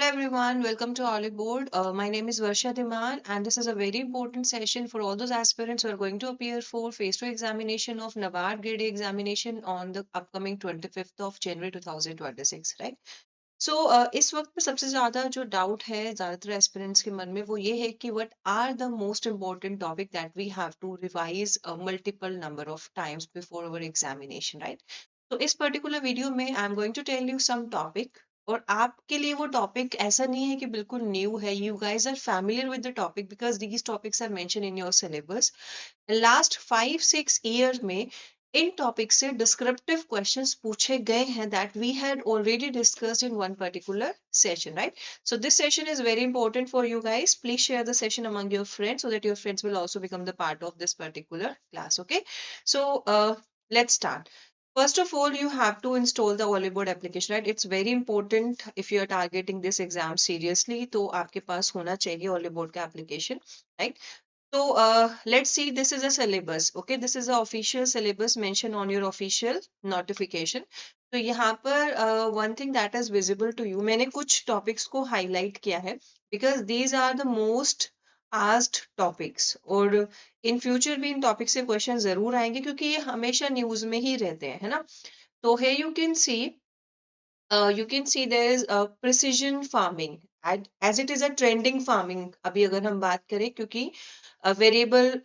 everyone, welcome to Olive Board. My name is Varsha Dhiman, and this is a very important session for all those aspirants who are going to appear for phase 2 examination of NABARD Grade A examination on the upcoming 25th of January 2026, right? So इस वक्त पे सबसे ज्यादा जो doubt है ज्यादातर aspirants के मन में वो ये है कि what are the most important topic that we have to revise multiple number of times before our examination, right? तो इस पर्टिकुलर वीडियो में I am going to tell you some topic, और आपके लिए वो टॉपिक ऐसा नहीं है कि बिल्कुल न्यू है. You guys are familiar with the topic because these topics are mention in your syllabus. Last 5-6 year में इन टॉपिक से डिस्क्रिप्टिव क्वेश्चंस पूछे गए हैं that we had already discussed in one particular session, right? So this session is very important for you guys. Please share the session among your friends so that your friends will also become the part of this particular class. Okay, so let's start. First of all, you have to install the Oliboard application, right? It's very important if you are targeting this exam seriously. तो आपके पास होना चाहिए Oliboard का application, right? So let's see. This is a syllabus. Okay, this is the official syllabus mentioned on your official notification. तो यहाँ पर one thing that is visible to you, मैंने कुछ topics को highlight किया है because these are the most asked topics. और in future भी इन topics से question जरूर आएंगे क्योंकि ये हमेशा news में ही रहते हैं, है ना? तो here you can see there is precision farming as it is a trending farming. अभी अगर हम बात करें क्योंकि वेरिएबल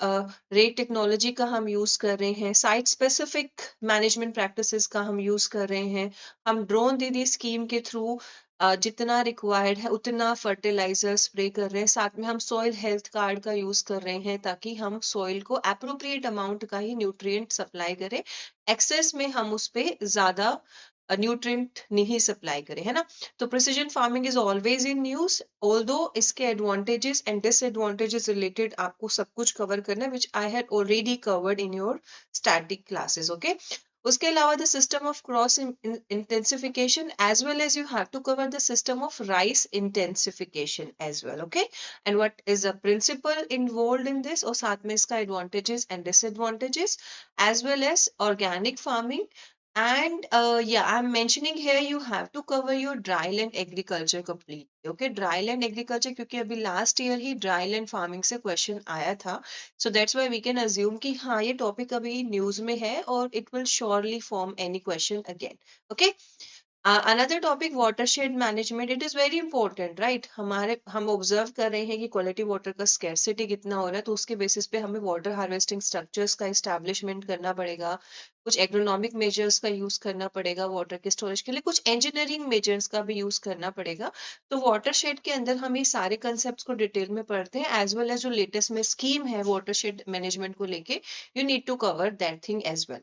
रेट टेक्नोलॉजी का हम यूज कर रहे हैं, साइट स्पेसिफिक मैनेजमेंट प्रैक्टिसेस का हम यूज कर रहे हैं, हम ड्रोन दीदी स्कीम के थ्रू जितना रिक्वायर्ड है उतना फर्टिलाइजर स्प्रे कर रहे हैं, साथ में हम सॉइल हेल्थ कार्ड का यूज कर रहे हैं ताकि हम सॉइल को अप्रोप्रिएट अमाउंट का ही न्यूट्रिएंट सप्लाई करें, एक्सेस में हम उस पे ज्यादा न्यूट्रिएंट नहीं सप्लाई करें, है ना? तो precision farming is always in news, although इसके एडवांटेजेस एंड डिसएडवांटेजेस रिलेटेड आपको सब कुछ कवर करना है, which I had already covered in your static classes. Okay, उसके अलावा the system of cross intensification as well as you have to cover the system of rice intensification as well. Okay, and what is the principle involved in this, और साथ में इसका advantages and disadvantages as well as organic farming. And yeah, I'm mentioning here you have to cover your dryland agriculture completely. Okay, dryland agriculture क्योंकि अभी last year ही dryland farming से question आया था. So that's why we can assume कि हाँ ये topic अभी news में है और it will surely form any question again. Okay. Another topic, watershed management. It is very important, right? हम ऑब्जर्व कर रहे हैं कि क्वालिटी वाटर का स्कैरसिटी कितना हो रहा है, तो उसके बेसिस पे हमें वाटर हार्वेस्टिंग स्ट्रक्चर्स का इस्टेब्लिशमेंट करना पड़ेगा, कुछ एग्रोनॉमिक मेजर्स का यूज करना पड़ेगा वाटर के स्टोरेज के लिए, कुछ इंजीनियरिंग मेजर्स का भी यूज करना पड़ेगा. तो वाटरशेड के अंदर हम ये सारे कंसेप्ट को डिटेल में पढ़ते हैं, एज वेल एज जो लेटेस्ट में स्कीम है वाटरशेड मैनेजमेंट को लेके, you need to cover that thing as well.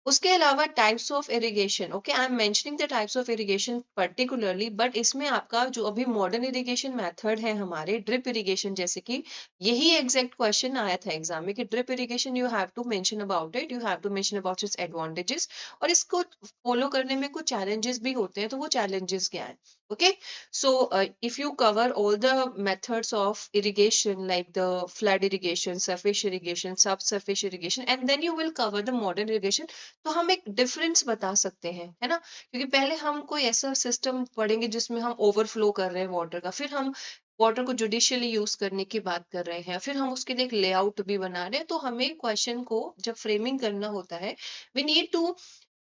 उसके अलावा types of irrigation. Okay, I am mentioning the types of irrigation particularly, but इसमें आपका जो अभी मॉडर्न इरिगेशन मेथड है हमारे ड्रिप इरिगेशन, जैसे कि यही एग्जैक्ट क्वेश्चन आया था एग्जाम में कि drip irrigation you have to mention about it, you have to mention about its advantages, और इसको फॉलो करने में कुछ चैलेंजेस भी होते हैं, तो वो चैलेंजेस क्या है? Okay, so if you cover all the methods of irrigation like the flood irrigation, surface irrigation, subsurface irrigation, and then you will cover the modern irrigation, तो हम एक डिफरेंस बता सकते हैं, है ना? क्योंकि पहले हम कोई ऐसा सिस्टम पढ़ेंगे जिसमें हम ओवरफ्लो कर रहे हैं वाटर का, फिर हम वाटर को जुडिशियली यूज करने की बात कर रहे हैं, फिर हम उसके लिए एक लेआउट भी बना रहे हैं. तो हमें क्वेश्चन को जब फ्रेमिंग करना होता है, we need to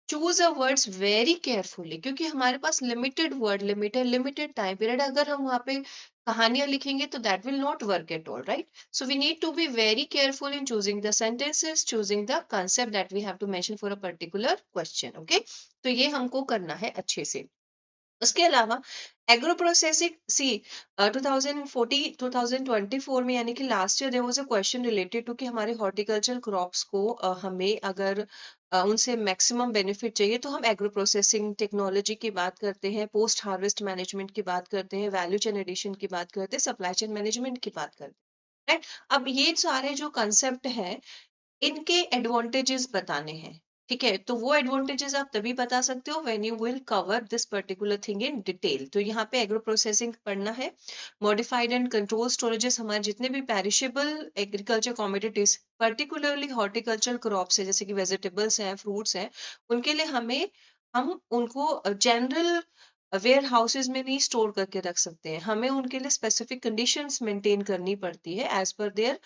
choose a words very carefully, क्योंकि हमारे पास लिमिटेड वर्ड लिमिट है, लिमिटेड टाइम पीरियड. अगर हम वहां पे कहानियां लिखेंगे तो that will not work at all, right? So we need to be very careful in choosing the sentences, choosing the concept that we have to mention for a particular question. Okay, तो ये हमको करना है अच्छे से. उसके अलावा agro processing, सी 2024 में, यानी कि last year there was a question related to कि हमारे हॉर्टिकल्चरल क्रॉप्स को हमें अगर उनसे मैक्सिमम बेनिफिट चाहिए तो हम एग्रो प्रोसेसिंग टेक्नोलॉजी की बात करते हैं, पोस्ट हार्वेस्ट मैनेजमेंट की बात करते हैं, वैल्यू चेन एडिशन की बात करते हैं, सप्लाई चेन मैनेजमेंट की बात करते हैं, राइट? अब ये सारे जो कंसेप्ट हैं इनके एडवांटेजेस बताने हैं, ठीक है? तो वो एडवांटेजेस आप तभी बता सकते हो when you will cover this particular thing in detail. तो यहाँ पे एग्रो प्रोसेसिंग पढ़ना है, मॉडिफाइड एंड कंट्रोल स्टोरेजेस, हमारे जितने भी perishable agriculture commodities particularly horticulture crops है जैसे कि वेजिटेबल्स हैं, फ्रूट्स हैं, उनके लिए हम उनको जनरल वेयर हाउसेज में नहीं स्टोर करके रख सकते हैं, हमें उनके लिए स्पेसिफिक कंडीशंस मेंटेन करनी पड़ती है as per their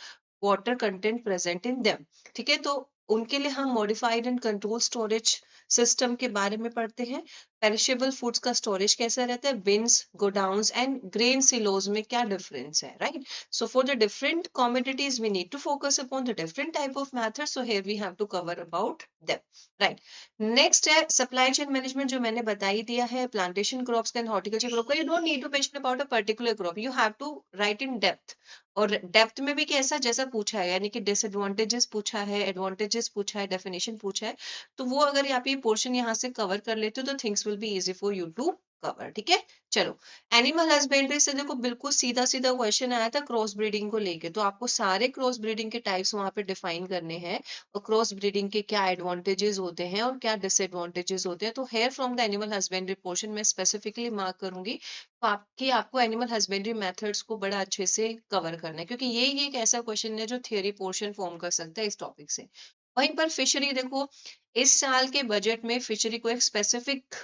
water content present in them. ठीक है, तो उनके लिए हम modified and control storage system के बारे में पढ़ते हैं। पेरिशेबल फूड्स का स्टोरेज कैसा रहता है, bins, godowns and grain silos में क्या डिफरेंस है, right. So for the different commodities we need to focus upon the different type of method, so here we have to cover about them, right. Next है supply chain management, जो मैंने बता ही दिया है, plantation crops and horticulture crop का। You don't need to mention about a particular crop, you have to write in depth. और depth में भी कैसा, जैसा पूछा है, यानी कि डिसएडवांटेजेस पूछा है, एडवांटेजेस पूछा है, डेफिनेशन पूछा है, तो वो अगर आप ये पोर्शन यहाँ से कवर कर लेते हो तो things will be easy for you to cover. ठीक है, चलो। एनिमल हस्बेंड्री से देखो बिल्कुल सीधा सीधा क्वेश्चन आया था क्रॉस ब्रीडिंग को लेके, तो आपको सारे क्रॉस ब्रीडिंग के टाइप्स वहां पे डिफाइन करने हैं और क्रॉस ब्रीडिंग के क्या एडवांटेजेस होते हैं और क्या डिसएडवांटेजेस होते हैं। तो here from the animal husbandry portion में स्पेसिफिकली मार्क करूंगी, तो आपकी आपको एनिमल हस्बेंड्री मेथड्स को बड़ा अच्छे से कवर करना है, क्योंकि ये एक ऐसा क्वेश्चन है जो थियरी पोर्शन फॉर्म कर सकता है इस टॉपिक से। वहीं पर फिशरी देखो, इस साल के बजट में फिशरी को एक स्पेसिफिक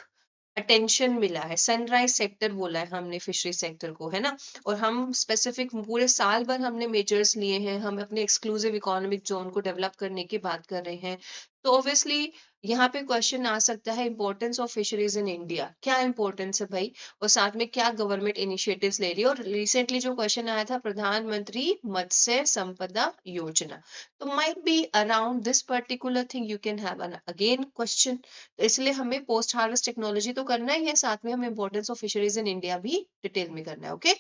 अटेंशन मिला है, सनराइज सेक्टर बोला है हमने फिशरी सेक्टर को, है ना। और हम स्पेसिफिक पूरे साल भर हमने मेजर्स लिए हैं, हम अपने एक्सक्लूसिव इकोनॉमिक जोन को डेवलप करने की बात कर रहे हैं। तो ऑब्वियसली यहाँ पे क्वेश्चन आ सकता है importance of fisheries in India, क्या इंपॉर्टेंस है भाई, और साथ में क्या गवर्नमेंट इनिशिएटिव्स ले रही है। और रिसेंटली जो क्वेश्चन आया था प्रधानमंत्री मत्स्य संपदा योजना, तो might be around this particular thing you can have an again question. तो इसलिए हमें पोस्ट हार्वेस्ट टेक्नोलॉजी तो करना ही है, साथ में हमें importance of fisheries in India भी डिटेल में करना है। Okay,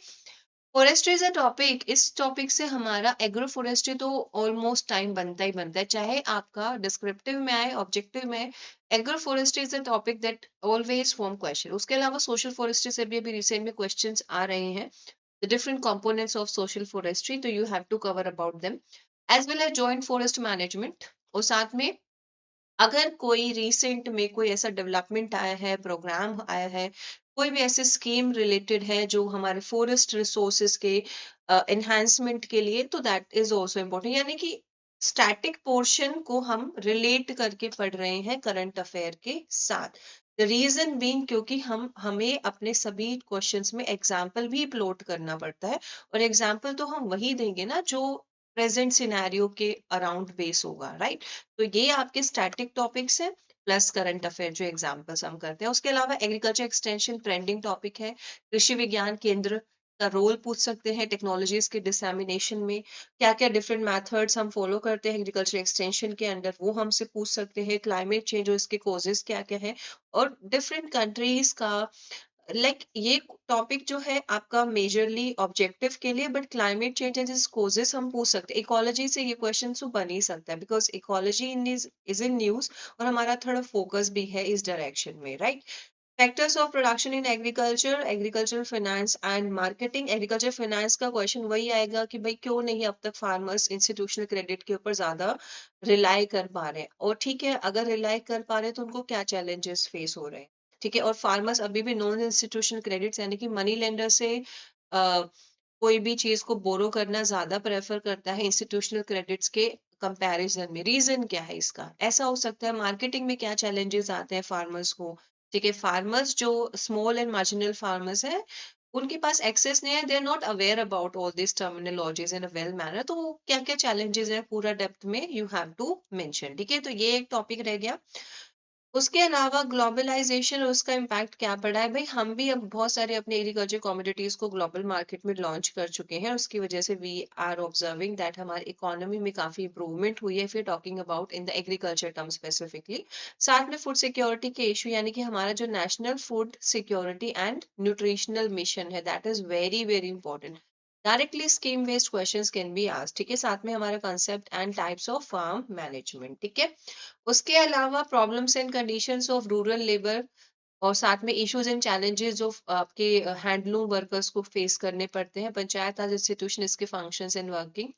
forestry is a topic, इस टॉपिक से हमारा एग्रो फॉरेस्ट्री तो ऑलमोस्ट टाइम बनता है, चाहे आपका डिस्क्रिप्टिव में आए ऑब्जेक्टिव में। Agro forestry is a topic that always form question. उसके अलावा सोशल फॉरेस्ट्री से भी अभी रिसेंट में क्वेश्चंस आ रहे हैं, the different components of social forestry, तो you have to cover about them, as well as joint forest management. और साथ में अगर कोई रिसेंट में कोई ऐसा डेवलपमेंट आया है, प्रोग्राम आया है, कोई भी ऐसी स्कीम रिलेटेड है जो हमारे फॉरेस्ट रिसोर्सेज के एनहांसमेंट के लिए, तो दैट इज आल्सो इम्पोर्टेंट। यानी कि स्टैटिक पोर्शन को हम रिलेट करके पढ़ रहे हैं करंट अफेयर के साथ। द रीजन बीइंग क्योंकि हम हमें अपने सभी क्वेश्चंस में एग्जाम्पल भी प्लॉट करना पड़ता है, और एग्जाम्पल तो हम वही देंगे ना जो प्रेजेंट सिनेरियो के अराउंड बेस होगा, राइट। तो ये आपके स्टैटिक टॉपिक्स है, प्लस करंट अफेयर जो एग्जांपल्स हम करते हैं। उसके अलावा एग्रीकल्चर एक्सटेंशन ट्रेंडिंग टॉपिक है, कृषि विज्ञान केंद्र का रोल पूछ सकते हैं टेक्नोलॉजीज के डिसएमिनेशन में, क्या क्या डिफरेंट मेथड्स हम फॉलो करते हैं एग्रीकल्चर एक्सटेंशन के अंडर, वो हमसे पूछ सकते हैं। क्लाइमेट चेंज और इसके कॉजेज क्या क्या है, और डिफरेंट कंट्रीज का ये टॉपिक जो है आपका मेजरली ऑब्जेक्टिव के लिए, but climate change and it's causes हम पूछ सकते हैं। इकोलॉजी से ये क्वेश्चन तो बन ही सकता है, because ecology is in news, और हमारा थोड़ा फोकस भी है इस डायरेक्शन में, right. Factors of production in agriculture, agriculture finance and marketing. Agriculture finance का क्वेश्चन वही आएगा कि भाई क्यों नहीं अब तक फार्मर्स इंस्टीट्यूशनल क्रेडिट के ऊपर ज्यादा रिलाई कर पा रहे हैं, और ठीक है अगर रिलाई कर पा रहे हैं तो उनको क्या चैलेंजेस फेस हो रहे हैं। ठीक है, और फार्मर्स अभी भी नॉन इंस्टीट्यूशनल क्रेडिट्स यानी कि मनी लेंडर से कोई भी चीज को बोरो करना ज्यादा प्रेफर करता है इंस्टीट्यूशनल क्रेडिट्स के कंपैरिजन में। रीजन क्या है इसका, ऐसा हो सकता है मार्केटिंग में क्या चैलेंजेस आते हैं फार्मर्स को। ठीक है, फार्मर्स जो स्मॉल एंड मार्जिनल फार्मर्स हैं, उनके पास एक्सेस नहीं है, they are not aware about all this terminologies in a well manner, तो क्या क्या चैलेंजेस है पूरा डेप्थ में यू हैव टू मेंशन। ठीक है, तो ये एक टॉपिक रह गया। उसके अलावा ग्लोबलाइजेशन और उसका इम्पैक्ट क्या पड़ा है, भाई हम भी अब बहुत सारे अपने एग्रीकल्चर कमोडिटीज को ग्लोबल मार्केट में लॉन्च कर चुके हैं, उसकी वजह से वी आर ऑब्जर्विंग दैट हमारी इकोनॉमी में काफी इंप्रूवमेंट हुई है, फिर talking about in the agriculture term specifically. साथ में फूड सिक्योरिटी के इशू, यानी कि हमारा जो national food security and nutritional mission है, that is very very important. Directly scheme based questions can be asked. ठीक है, साथ में हमारा concept and types of farm management. ठीक है, उसके अलावा problems and conditions of rural labour, और साथ में इश्यूज एंड चैलेंजेस जो आपके हैंडलूम वर्कर्स को फेस करने पड़ते हैं, पंचायत राज इंस्टीट्यूशन इसके functions and working,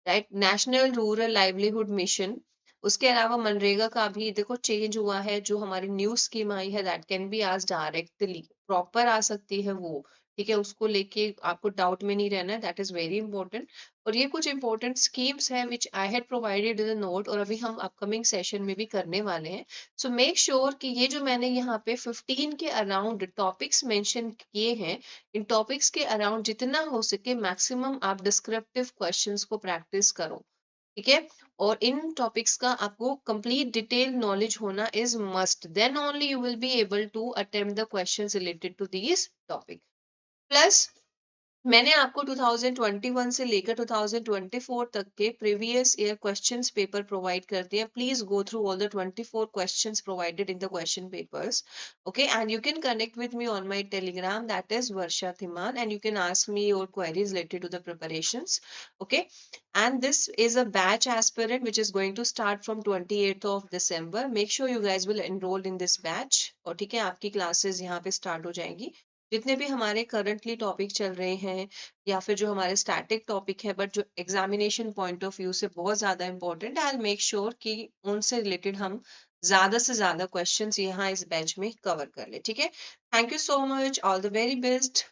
right. National rural livelihood mission, उसके अलावा मनरेगा का भी देखो चेंज हुआ है, जो हमारी न्यू स्कीम आई है that can be asked directly, proper आ सकती है वो, ठीक है? उसको लेके आपको डाउट में नहीं रहना है, दैट इज़ वेरी इंपॉर्टेंट। और ये कुछ इंपॉर्टेंट स्कीम्स हैं which I had provided in the note, और अभी हम अपकमिंग सेशन में भी करने वाले हैं। सो मेक श्योर कि ये जो मैंने यहाँ पे 15 के अराउंड टॉपिक्स मेंशन किए हैं, इन टॉपिक्स के अराउंड जितना हो सके मैक्सिमम आप डिस्क्रिप्टिव क्वेश्चंस को प्रैक्टिस करो, ठीक है? और इन टॉपिक्स का आपको कंप्लीट डिटेल नॉलेज होना is must, then only you will be able to attempt the questions related to these topic. Plus मैंने आपको 2021 से लेकर 2024 तक के previous year questions paper provide कर दिए। Please go through all the 24 questions provided in the question papers, okay? And you can connect with me on my telegram, that is Varsha Thiman, and you can ask me your queries related to the preparations, okay? And this is a batch aspirant which is going to start from 28th of December. Make sure you guys will enroll in this batch, और ठीक है, आपकी classes यहाँ पे start हो जाएंगी। जितने भी हमारे करंटली टॉपिक चल रहे हैं या फिर जो हमारे स्टैटिक टॉपिक है बट जो एग्जामिनेशन पॉइंट ऑफ व्यू से बहुत ज्यादा इंपॉर्टेंट, आई मेक श्योर कि उनसे रिलेटेड हम ज्यादा से ज्यादा क्वेश्चंस यहाँ इस बैच में कवर कर ले, ठीक है? Thank you so much, all the very best.